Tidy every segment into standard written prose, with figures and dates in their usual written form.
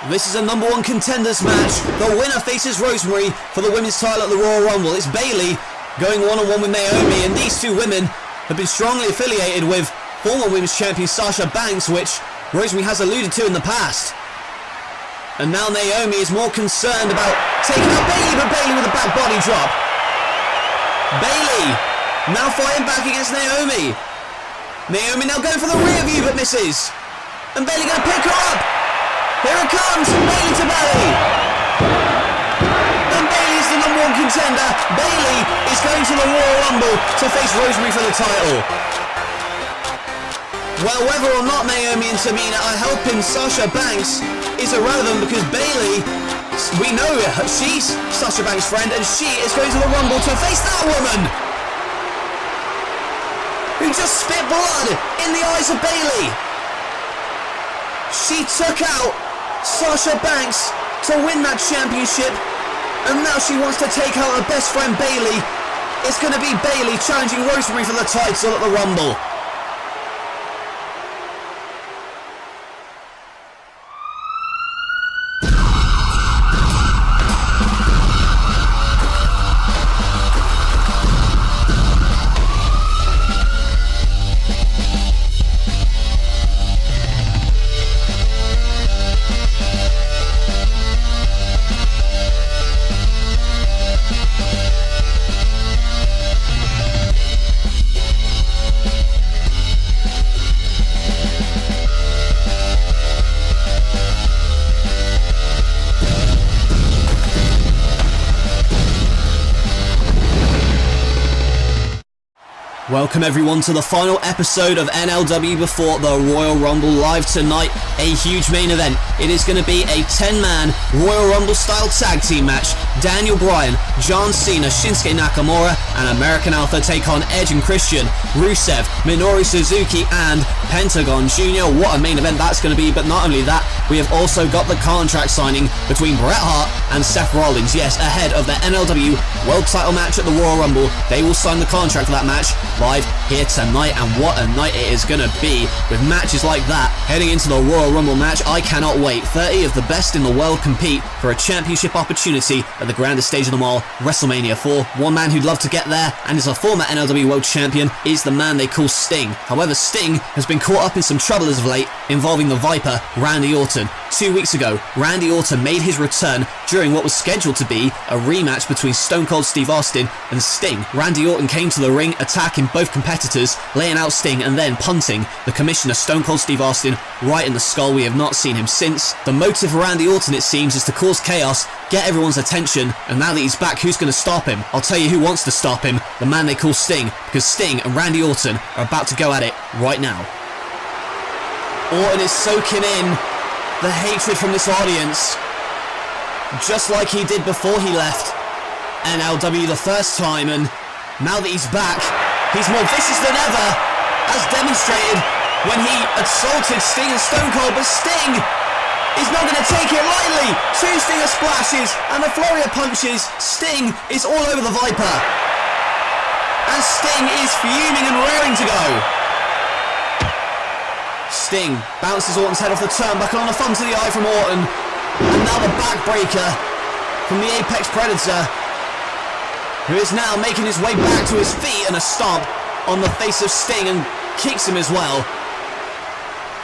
This is a number one contenders match. The winner faces Rosemary for the women's title at the Royal Rumble. It's Bayley going one-on-one with Naomi, and these two women have been strongly affiliated with former women's champion Sasha Banks, which Rosemary has alluded to in the past. And now Naomi is more concerned about taking out Bayley, but Bayley with a back body drop. Bayley now fighting back against Naomi. Naomi now going for the rear view, but misses. And Bayley going to pick her up. Here it comes, Bayley to belly. And Bayley's the number one contender. Bayley is going to the Royal Rumble to face Rosemary for the title. Well, whether or not Naomi and Tamina are helping Sasha Banks is irrelevant, because Bayley, we know she's Sasha Banks' friend, and she is going to the Rumble to face that woman who just spit blood in the eyes of Bayley. She took out Sasha Banks to win that championship, and now she wants to take out her best friend Bayley. It's going to be Bayley challenging Rosemary for the title at the Rumble. Welcome everyone to the final episode of NLW before the Royal Rumble. Live tonight, a huge main event. It is going to be a 10-man Royal Rumble style tag team match. Daniel Bryan, John Cena, Shinsuke Nakamura and American Alpha take on Edge and Christian, Rusev, Minoru Suzuki and Pentagon Jr. What a main event that's going to be. But not only that, we have also got the contract signing between Bret Hart and Seth Rollins. Yes, ahead of the NLW World Title match at the Royal Rumble. They will sign the contract for that match live here tonight, and what a night it is going to be with matches like that heading into the Royal Rumble match. I cannot wait. 30 of the best in the world compete for a championship opportunity at the grandest stage of them all, WrestleMania 4. One man who'd love to get there and is a former NLW World Champion is the man they call Sting. However, Sting has been caught up in some trouble as of late involving the Viper, Randy Orton. 2 weeks ago, Randy Orton made his return during what was scheduled to be a rematch between Stone Cold Steve Austin and Sting. Randy Orton came to the ring, attacking both competitors, laying out Sting and then punting the commissioner Stone Cold Steve Austin right in the skull. We have not seen him since. The motive for Randy Orton, it seems, is to cause chaos, get everyone's attention, and now that he's back, who's going to stop him? I'll tell you who wants to stop him: the man they call Sting, because Sting and Randy Orton are about to go at it right now. Orton is soaking in the hatred from this audience, just like he did before he left NLW the first time, and now that he's back, he's more vicious than ever, as demonstrated when he assaulted Sting and Stone Cold. But Sting is not going to take it lightly. 2 Stinger splashes and a flurry of punches. Sting is all over the Viper, and Sting is fuming and raring to go. Sting bounces Orton's head off the turnbuckle on a thumb to the eye from Orton, and now the backbreaker from the Apex Predator, who is now making his way back to his feet, and a stomp on the face of Sting, and kicks him as well.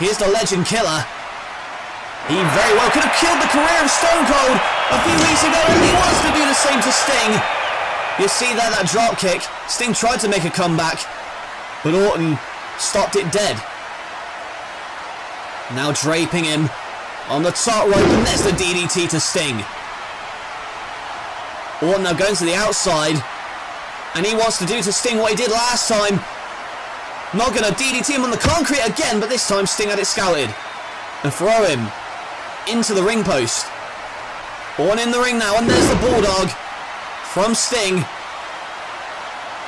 Here's the Legend Killer. He very well could have killed the career of Stone Cold a few weeks ago, and he wants to do the same to Sting. You see there, that drop kick. Sting tried to make a comeback, but Orton stopped it dead. Now draping him on the top rope, and there's the DDT to Sting. Orton now going to the outside, and he wants to do to Sting what he did last time. Not going to DDT him on the concrete again, but this time Sting had it scouted. And throw him into the ring post. Orton in the ring now, and there's the Bulldog from Sting.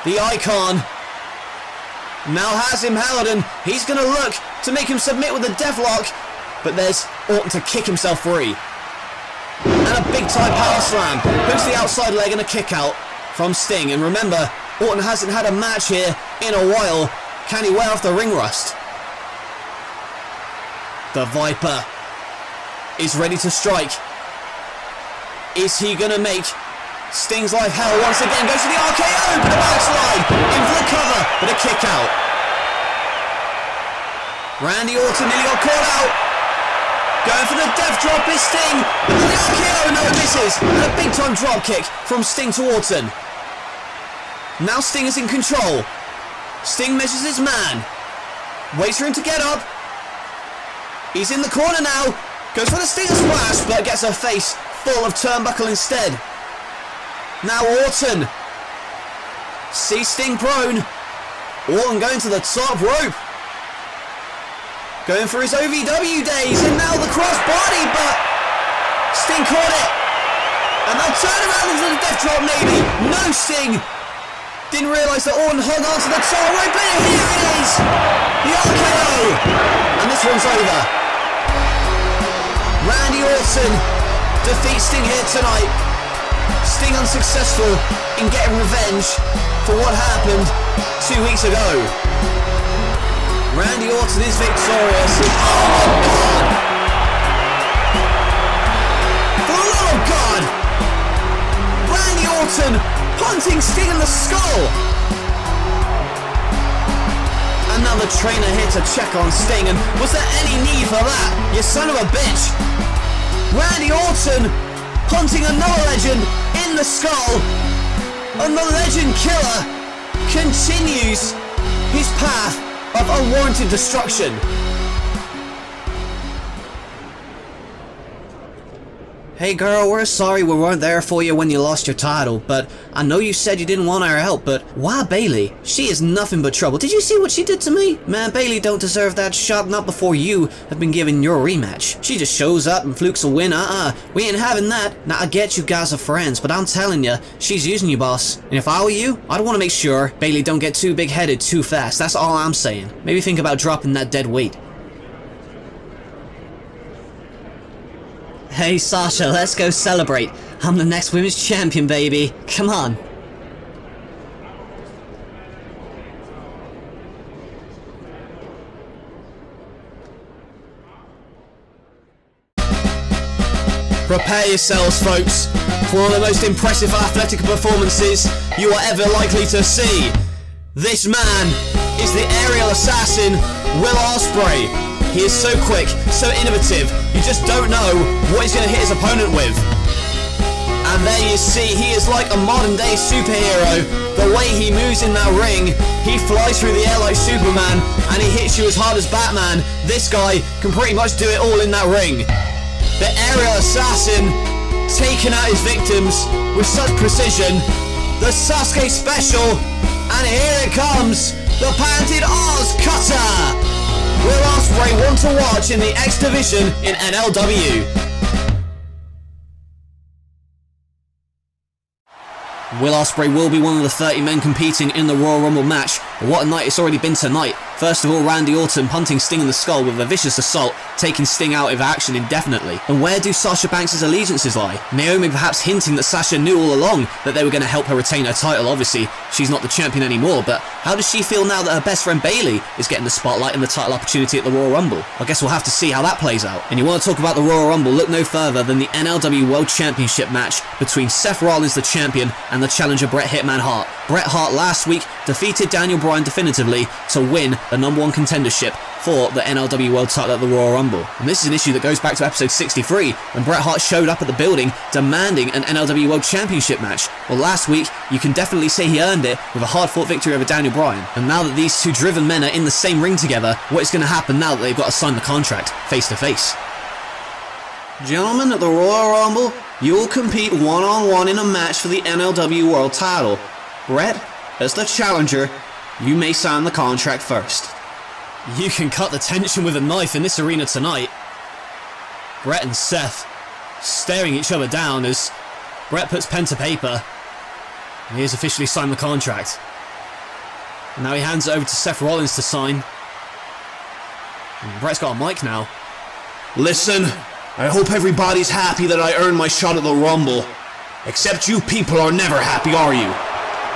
The Icon now has him held, and he's going to look to make him submit with a deathlock, but there's Orton to kick himself free. And a big time power slam. Hooks the outside leg and a kick out from Sting. And remember, Orton hasn't had a match here in a while. Can he wear off the ring rust? The Viper is ready to strike. Is he going to make Sting's life hell once again? Goes to the RKO, but a backslide. In for the cover, but a kick out. Randy Orton nearly got caught out. Going for the death drop is Sting. And the RKO, no, it misses. And a big time drop kick from Sting to Orton. Now Sting is in control. Sting measures his man. Waits for him to get up. He's in the corner now. Goes for the Stinger splash, but gets a face full of turnbuckle instead. Now Orton. See Sting prone. Orton going to the top rope. Going for his OVW days, and now the cross body, but Sting caught it. And they'll turn around into the death drop maybe. No Sting. Didn't realise that Orton hung on to the top rope, but here it is. The RKO. And this one's over. Randy Orton defeats Sting here tonight. Sting unsuccessful in getting revenge for what happened 2 weeks ago. Randy Orton is victorious. Oh my God! For the love of God! Randy Orton punting Sting in the skull. Another trainer here to check on Sting, and was there any need for that? You son of a bitch! Randy Orton punting another legend in the skull, and the legend killer continues his path of unwarranted destruction. Hey girl, we're sorry we weren't there for you when you lost your title, but I know you said you didn't want our help, but why Bayley? She is nothing but trouble. Did you see what she did to me? Man, Bayley don't deserve that shot, not before you have been given your rematch. She just shows up and flukes a win. We ain't having that. Now I get you guys are friends, but I'm telling you, she's using you, boss. And if I were you, I'd want to make sure Bayley don't get too big-headed too fast. That's all I'm saying. Maybe think about dropping that dead weight. Hey Sasha, let's go celebrate. I'm the next women's champion, baby. Come on. Prepare yourselves, folks, for one of the most impressive athletic performances you are ever likely to see. This man is the aerial assassin, Will Ospreay. He is so quick, so innovative, you just don't know what he's going to hit his opponent with. And there you see, he is like a modern day superhero. The way he moves in that ring, he flies through the air like Superman, and he hits you as hard as Batman. This guy can pretty much do it all in that ring. The aerial assassin, taking out his victims with such precision. The Sasuke special, and here it comes, the patented Oz Cutter. Will Ospreay one to watch in the X Division in NLW. Will Ospreay will be one of the 30 men competing in the Royal Rumble match, but what a night it's already been tonight. First of all, Randy Orton punting Sting in the skull with a vicious assault, taking Sting out of action indefinitely. And where do Sasha Banks' allegiances lie? Naomi perhaps hinting that Sasha knew all along that they were going to help her retain her title. Obviously, she's not the champion anymore, but how does she feel now that her best friend Bayley is getting the spotlight and the title opportunity at the Royal Rumble? I guess we'll have to see how that plays out. And you want to talk about the Royal Rumble, look no further than the NLW World Championship match between Seth Rollins, the champion, and the challenger Bret Hitman Hart. Bret Hart last week defeated Daniel Bryan definitively to win the #1 contendership for the NLW World title at the Royal Rumble. And this is an issue that goes back to episode 63 when Bret Hart showed up at the building demanding an NLW World Championship match. Well, last week you can definitely say he earned it with a hard-fought victory over Daniel Bryan. And now that these two driven men are in the same ring together, what is going to happen now that they've got to sign the contract face to face? Gentlemen, at the Royal Rumble, you will compete one-on-one in a match for the NLW World title. Bret, as the challenger, you may sign the contract first. You can cut the tension with a knife in this arena tonight. Bret and Seth staring each other down as Bret puts pen to paper. He has officially signed the contract. And now he hands it over to Seth Rollins to sign. And Bret's got a mic now. Listen, I hope everybody's happy that I earned my shot at the Rumble. Except you people are never happy, are you?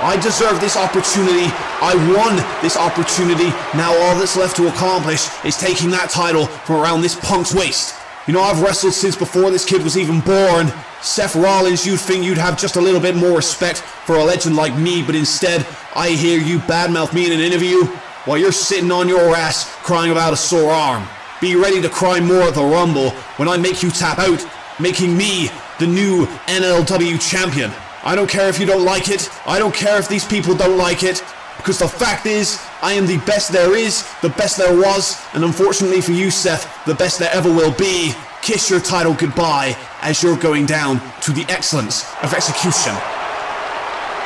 I deserve this opportunity. I won this opportunity. Now all that's left to accomplish is taking that title from around this punk's waist. You know, I've wrestled since before this kid was even born. Seth Rollins, you'd think you'd have just a little bit more respect for a legend like me, but instead, I hear you badmouth me in an interview while you're sitting on your ass crying about a sore arm. Be ready to cry more at the Rumble when I make you tap out, making me the new NLW champion. I don't care if you don't like it. I don't care if these people don't like it. Because the fact is, I am the best there is, the best there was, and unfortunately for you, Seth, the best there ever will be. Kiss your title goodbye as you're going down to the excellence of execution.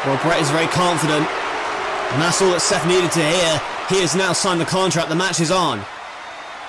Well, Brett is very confident, and that's all that Seth needed to hear. He has now signed the contract, the match is on.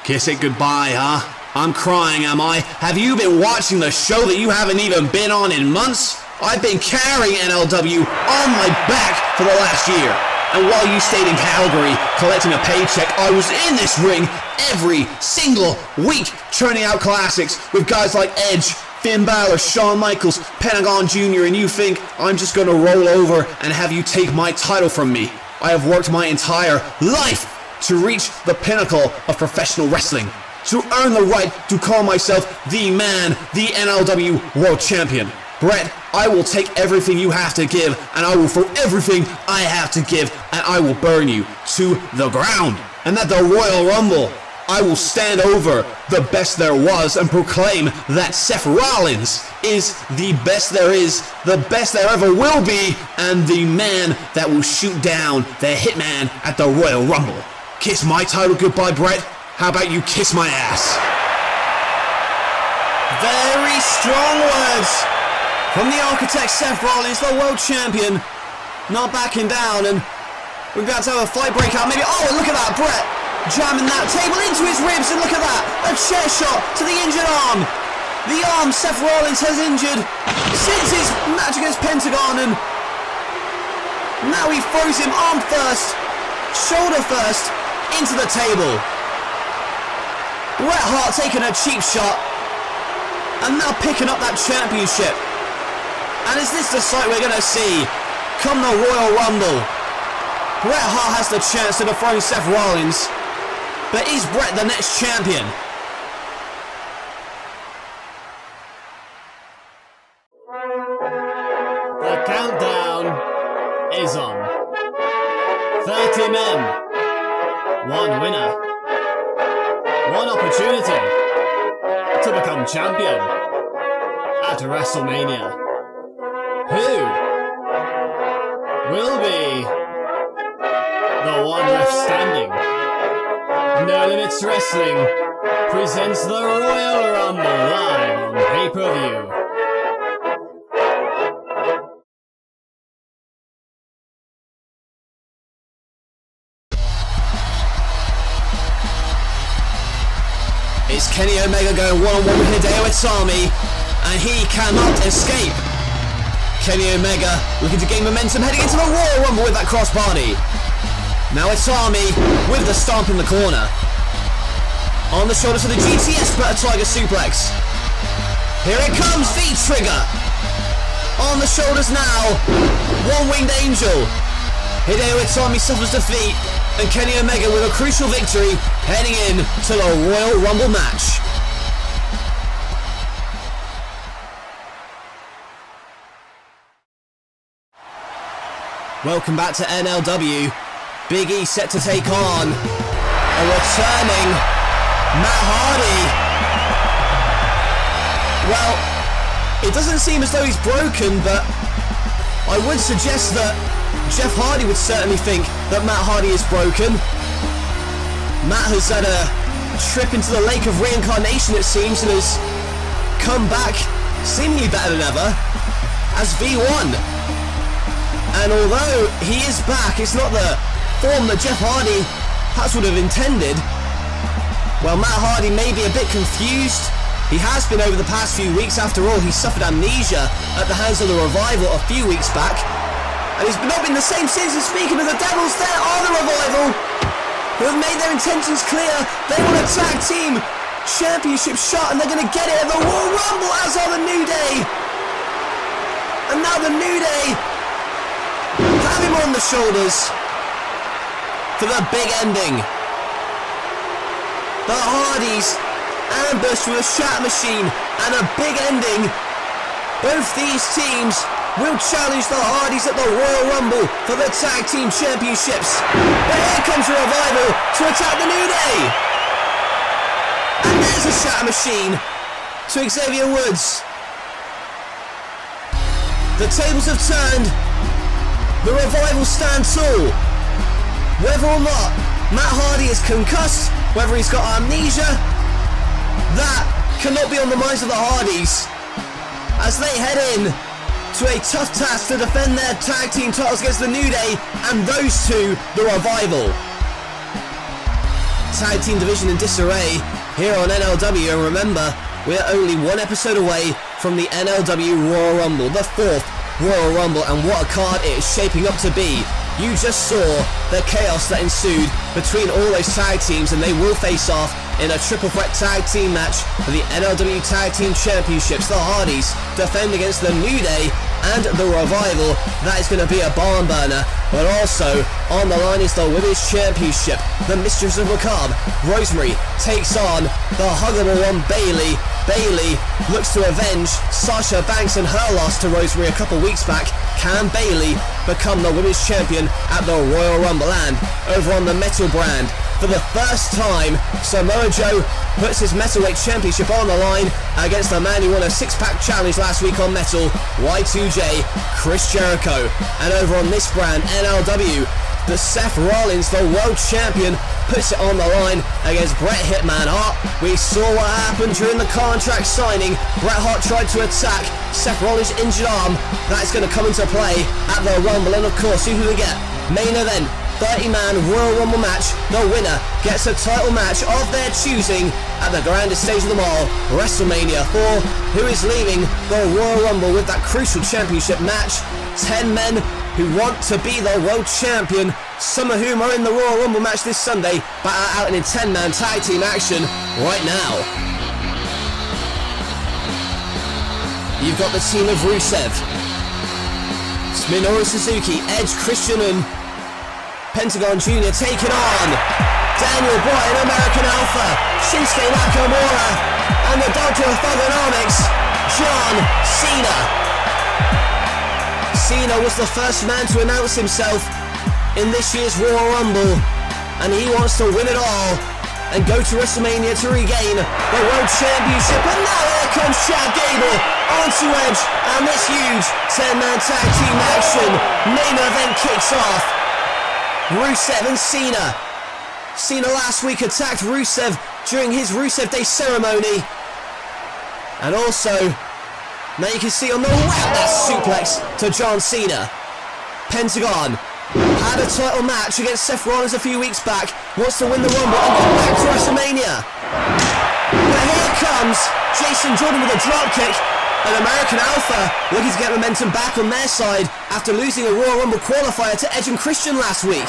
Kiss it goodbye, huh? I'm crying, am I? Have you been watching the show that you haven't even been on in months? I've been carrying NLW on my back for the last year. And while you stayed in Calgary collecting a paycheck, I was in this ring every single week churning out classics with guys like Edge, Finn Balor, Shawn Michaels, Pentagon Jr., and you think I'm just going to roll over and have you take my title from me. I have worked my entire life to reach the pinnacle of professional wrestling, to earn the right to call myself the man, the NLW World Champion. Brett, I will take everything you have to give, and I will throw everything I have to give, and I will burn you to the ground. And at the Royal Rumble, I will stand over the best there was and proclaim that Seth Rollins is the best there is, the best there ever will be, and the man that will shoot down the Hitman at the Royal Rumble. Kiss my title goodbye, Brett. How about you kiss my ass? Very strong words from the architect Seth Rollins, the world champion, not backing down, and we're about to have a fight break out. Maybe, oh, look at that, Brett jamming that table into his ribs, and look at that, a chair shot to the injured arm. The arm Seth Rollins has injured since his match against Pentagon, and now he throws him arm first, shoulder first, into the table. Bret Hart taking a cheap shot, and now picking up that championship. And is this the sight we're going to see come the Royal Rumble? Bret Hart has the chance to dethrone Seth Rollins, but is Bret the next champion? The countdown is on. 30 men, one winner, one opportunity to become champion at WrestleMania. Who will be the one left standing? No Limits Wrestling presents the Royal Rumble live on pay-per-view. It's Kenny Omega going one-on-one with Hideo Itami, and he cannot escape. Kenny Omega looking to gain momentum heading into the Royal Rumble with that crossbody. Now it's Sami with the stomp in the corner. On the shoulders of the GTS, but a Tiger Suplex. Here it comes, the trigger. On the shoulders now, One-Winged Angel. Hideo Itami suffers defeat, and Kenny Omega with a crucial victory heading in to the Royal Rumble match. Welcome back to NLW. Big E set to take on a returning Matt Hardy. Well, it doesn't seem as though he's broken, but I would suggest that Jeff Hardy would certainly think that Matt Hardy is broken. Matt has had a trip into the lake of reincarnation, it seems, and has come back seemingly better than ever as V1. And although he is back, it's not the form that Jeff Hardy perhaps would have intended. Well, Matt Hardy may be a bit confused. He has been over the past few weeks. After all, he suffered amnesia at the hands of the Revival a few weeks back. And he's not been the same since. And speaking of the Devils, there are the Revival, who have made their intentions clear. They want a tag team championship shot, and they're going to get it at the Royal Rumble, as are the New Day. And now the New Day have him on the shoulders for the big ending. The Hardys ambush with a Shatter Machine and a big ending. Both these teams will challenge the Hardys at the Royal Rumble for the Tag Team Championships. But here comes the Revival to attack the New Day. And there's a Shatter Machine to Xavier Woods. The tables have turned. The Revival stand tall. Whether or not Matt Hardy is concussed, whether he's got amnesia, that cannot be on the minds of the Hardys as they head in to a tough task to defend their tag team titles against the New Day and those two, the Revival. Tag team division in disarray here on NLW, and remember, we're only one episode away from the NLW Royal Rumble, the 4th Royal Rumble, and what a card it is shaping up to be. You just saw the chaos that ensued between all those tag teams, and they will face off in a triple threat tag team match for the NLW Tag Team Championships. The Hardys defend against the New Day and the Revival. That is going to be a barn burner. But also on the line is the Women's Championship. The Mistress of Macabre, Rosemary, takes on the huggable one, Bayley. Bayley looks to avenge Sasha Banks and her loss to Rosemary a couple weeks back. Can Bayley become the Women's Champion at the Royal Rumble? And over on the Metal brand, for the first time, Samoa Joe puts his Metalweight Championship on the line against the man who won a six-pack challenge last week on Metal, Y2J, Chris Jericho. And over on this brand, NLW, the Seth Rollins, the World Champion, puts it on the line against Bret Hitman Hart. We saw what happened during the contract signing. Bret Hart tried to attack Seth Rollins' injured arm. That's going to come into play at the Rumble. And of course, who do we get? Main event, 30-man Royal Rumble match. The winner gets a title match of their choosing at the grandest stage of them all, WrestleMania 4. Who is leaving the Royal Rumble with that crucial championship match? 10 men who want to be the world champion, some of whom are in the Royal Rumble match this Sunday, but are out in 10-man tag team action right now. You've got the team of Rusev, Minoru Suzuki, Edge, Christian and Pentagon Jr. taking on Daniel Bryan, American Alpha, Shinsuke Nakamura, and the Doctor of Thugonomics, John Cena. Cena was the first man to announce himself in this year's Royal Rumble, and he wants to win it all and go to WrestleMania to regain the World Championship. And now here comes Chad Gable onto Edge, and this huge 10-man tag team action main event kicks off. Rusev and Cena. Cena last week attacked Rusev during his Rusev Day ceremony. And also, now you can see on the ramp that suplex to John Cena. Pentagon had a title match against Seth Rollins a few weeks back, wants to win the Rumble and go back to WrestleMania. But here comes Jason Jordan with a dropkick, and American Alpha looking to get momentum back on their side after losing a Royal Rumble qualifier to Edge and Christian last week.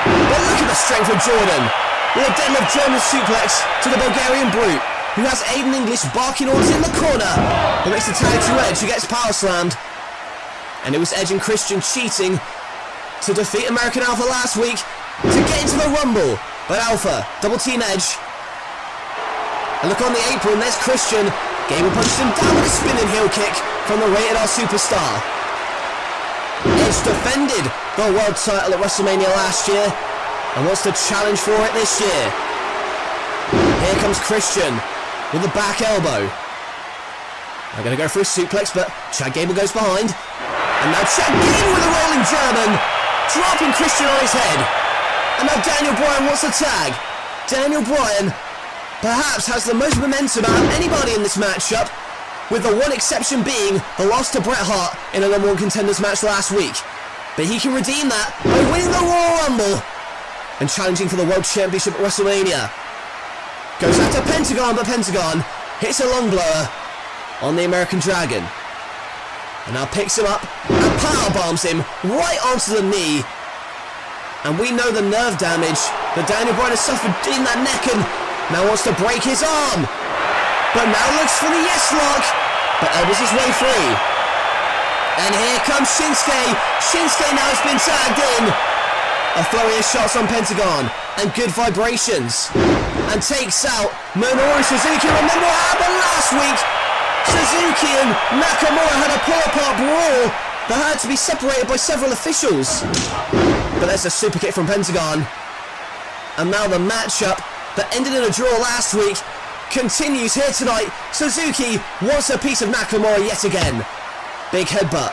But look at the strength of Jordan, with a deadlift German suplex to the Bulgarian Brute, who has Aiden English barking orders in the corner, but makes the tag to Edge, who gets power slammed. And it was Edge and Christian cheating to defeat American Alpha last week to get into the Rumble. But Alpha double team Edge. And look on the apron, there's Christian. Gable punched him down with a spinning heel kick from the Rated R Superstar. Edge defended the world title at WrestleMania last year and wants to challenge for it this year. Here comes Christian with the back elbow. They're going to go for a suplex, but Chad Gable goes behind. And now Chad Gable with a rolling German, dropping Christian on his head. And now Daniel Bryan wants a tag. Daniel Bryan perhaps has the most momentum out of anybody in this matchup, with the one exception being the loss to Bret Hart in a number one contenders match last week. But he can redeem that by winning the Royal Rumble and challenging for the World Championship at WrestleMania. Goes out to Pentagon, but Pentagon hits a long blower on the American Dragon. And now picks him up and powerbombs him right onto the knee. And we know the nerve damage that Daniel Bryan has suffered in that neck and now wants to break his arm. But now looks for the yes lock, but elbows his way free. And here comes Shinsuke. Shinsuke now has been tagged in. A flurry of shots on Pentagon and good vibrations. and takes out Minoru Suzuki. Remember what happened last week? Suzuki and Nakamura had a pull-apart brawl that had to be separated by several officials. But there's a super kick from Pentagon. And now the matchup that ended in a draw last week continues here tonight. Suzuki wants a piece of Nakamura yet again. Big headbutt.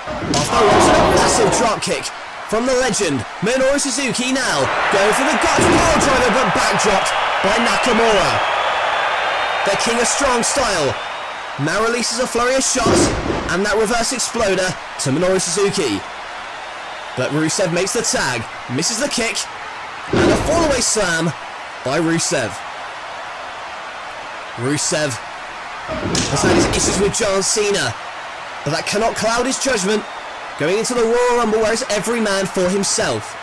Afterwards, a massive drop kick from the legend. Minoru Suzuki now going for the Gotch power driver, but backdropped by Nakamura. The King of Strong Style now releases a flurry of shots and that reverse exploder to Minoru Suzuki. But Rusev makes the tag, misses the kick, and a fall-away slam by Rusev. Rusev has had his issues with John Cena, but that cannot cloud his judgment going into the Royal Rumble where it's every man for himself.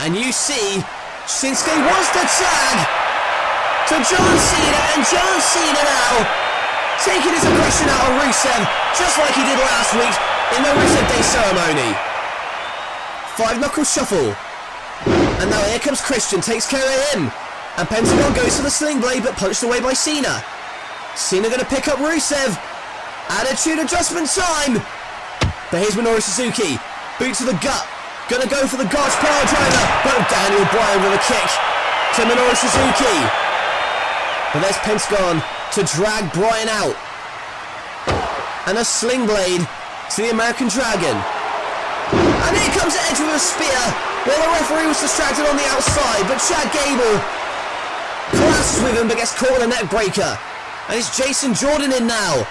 And you see, Shinsuke wants the tag to John Cena, and John Cena now taking his aggression out on Rusev, just like he did last week in the Rusev Day ceremony. 5-knuckle shuffle. And now here comes Christian, takes care of him. And Pentagon goes for the sling blade, but punched away by Cena. Cena going to pick up Rusev. Attitude adjustment time. But here's Minoru Suzuki. Boot to the gut. Going to go for the Gotch power driver. But Daniel Bryan with a kick to Minoru Suzuki. But there's Pentagon to drag Bryan out. And a sling blade to the American Dragon. And here comes Edge with a spear. Well, the referee was distracted on the outside, but Chad Gable clashes with him but gets caught with a neck breaker. And it's Jason Jordan in now.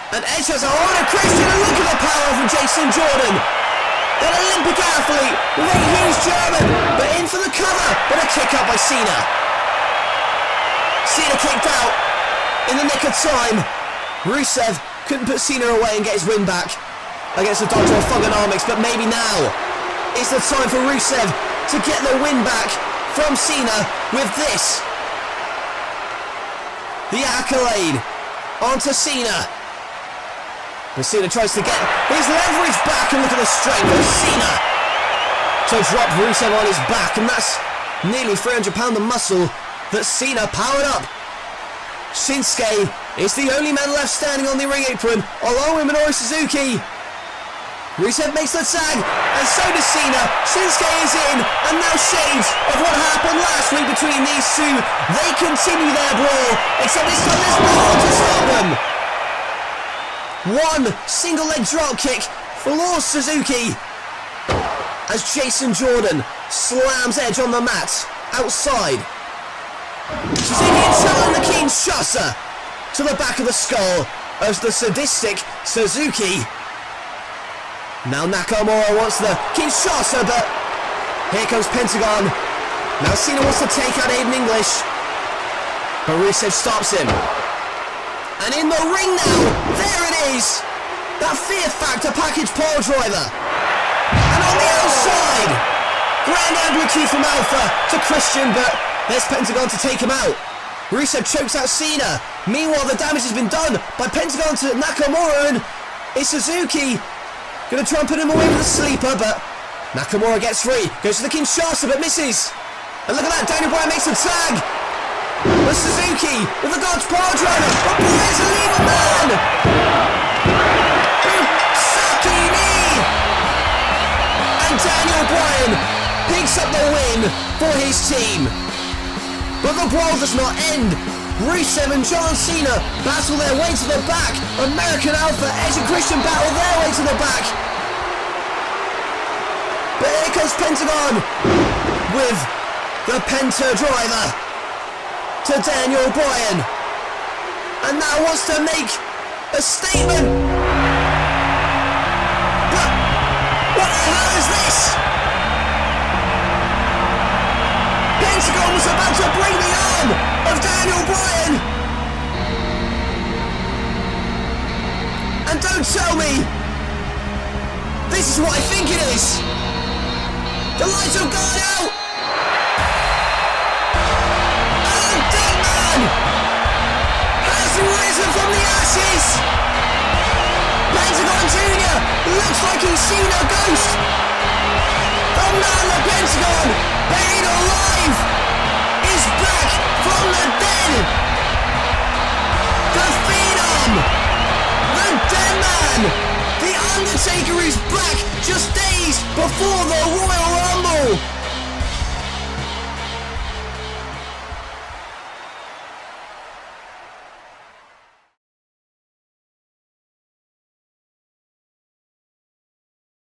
And Edge has a hold of Christian, and look at the power from Jason Jordan. That Olympic athlete with a huge German, but in for the cover, but a kick out by Cena. Cena kicked out in the nick of time. Rusev couldn't put Cena away and get his win back against the Doctor of Thugonomics, but maybe now is the time for Rusev to get the win back from Cena with this. The accolade onto Cena. But Cena tries to get his leverage back, and look at the strength of Cena to drop Rusev on his back, and that's nearly 300 pounds of muscle that Cena powered up. Shinsuke is the only man left standing on the ring apron, along with Minoru Suzuki. Rusev makes the tag, and so does Cena. Shinsuke is in, and now shades of what happened last week between these two. They continue their brawl, except this time there's no one to stop them. One single leg drop kick floors Suzuki as Jason Jordan slams Edge on the mat outside. Suzuki challenging the Kinshasa to the back of the skull of the sadistic Suzuki. Now Nakamura wants the Kinshasa, but here comes Pentagon. Now Cena wants to take out Aiden English, but Rusev stops him. And in the ring now, there it is! That Fear Factor package pole driver. And on the outside, grand amplitude from Alpha to Christian, but there's Pentagon to take him out. Rusev chokes out Cena. Meanwhile, the damage has been done by Pentagon to Nakamura, and it's Suzuki gonna try and put him away with a sleeper, but Nakamura gets free, goes to the Kinshasa, but misses. And look at that, Daniel Bryan makes a tag. But Suzuki with the God's power driver, but Bryan's a legal man. Sucky knee. And Daniel Bryan picks up the win for his team. But the brawl does not end. Rusev and John Cena battle their way to the back. American Alpha, Edge and Christian battle their way to the back. But here comes Pentagon with the Penta driver to Daniel Bryan. And now wants to make a statement. But what the hell is this? Pentagon was about to break the arm of Daniel Bryan. And don't tell me this is what I think it is. The lights have gone out. And the dead man has risen from the ashes. Pentagon Jr. looks like he's seen a ghost. The man, the Pentagon, buried alive Undertaker is back just days before the Royal Rumble.